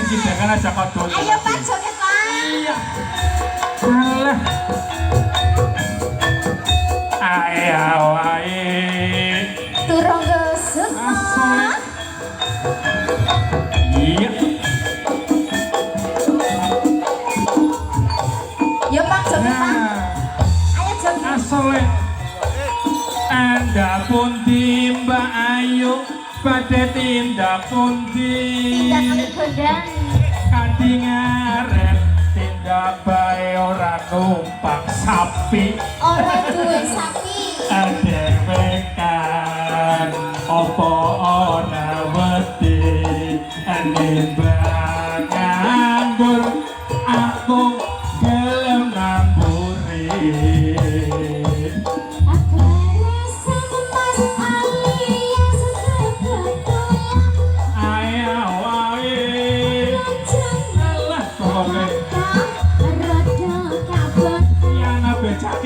cidangan aja kodok. Ayo Pak joget Pak. Iya. Alah. Ayo wae. Turun gesut. Asal. Iya. Yo Pak joget Pak. Ayo joget. Asal. Anda pun timba ayo pada tindak pundi. Tindak kami gondang. Kadingaren tindak bae ora numpak sapi. Ora duwe sapi. Adewekan opo ora wedi nimbang nganggur aku gelem ngamburi.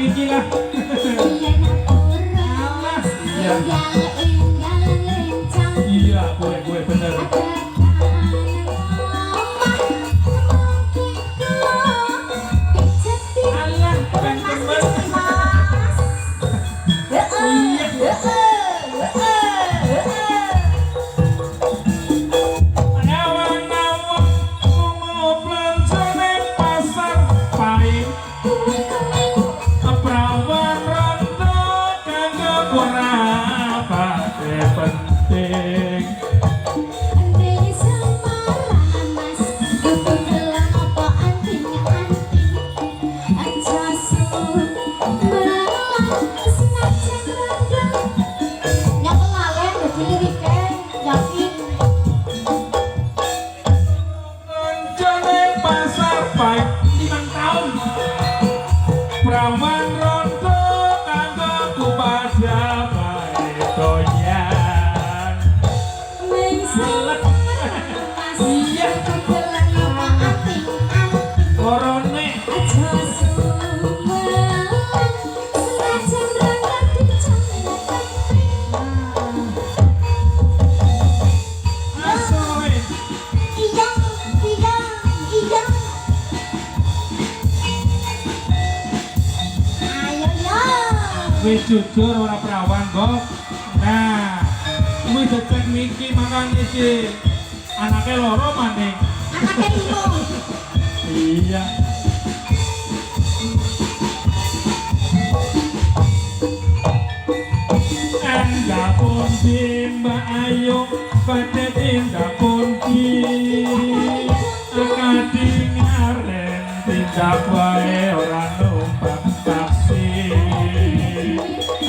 Iki lah. Iya, gue bener. Alah, teman-teman. Nawang-nawang mau belanja ning pasar paling. Perawan rondo kanggo ora pate penting. Andene samaran Mas, kudu gelang apa anting-anting. Aja sumelang senajan rendang. Nyapa lalen dadi lirike yakin. Konjone pasar baik 5 tahun. Perawan rondo kanggo kupada bae doyan. Ning samaran Mas, iya kudu gelang apa anting-anting. Korone Aja sumelang senajan rendang dijamin penting. asale Iya. Ayo yo. wis jujur ora perawan, Bob. Nah, kuwi decek niki makan iki. Anake loro maning. Anaknya limo. Iya. Anda pun Mbak Ayu pada tindak pundi. Kadingaren tindak wae ora numpak taksi.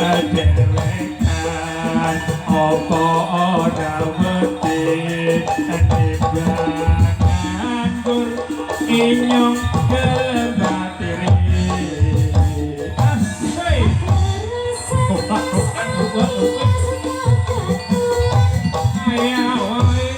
Adewekan opo ora wedi nimbang nganggur inyong gelem batiri. Asik. Ayo wae. Ayo wae.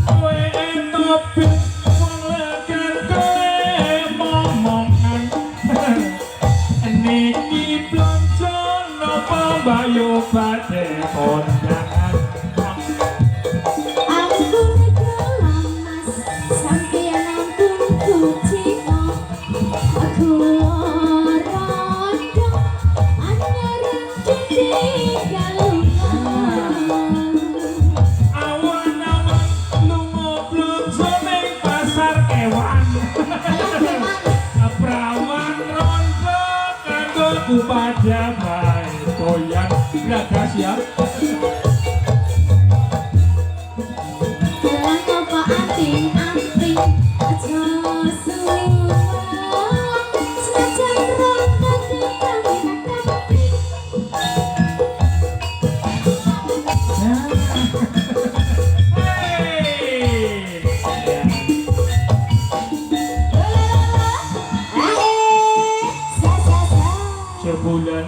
Kowe entopi wong lekan kowe momongan. Niki blonjo napa bayu badhe kondangan. Awan-awan lunga blonjo ning pasar kewan. Perawan rondo kanggo kupada bae doyan. Gragas ya. Hey. sebulane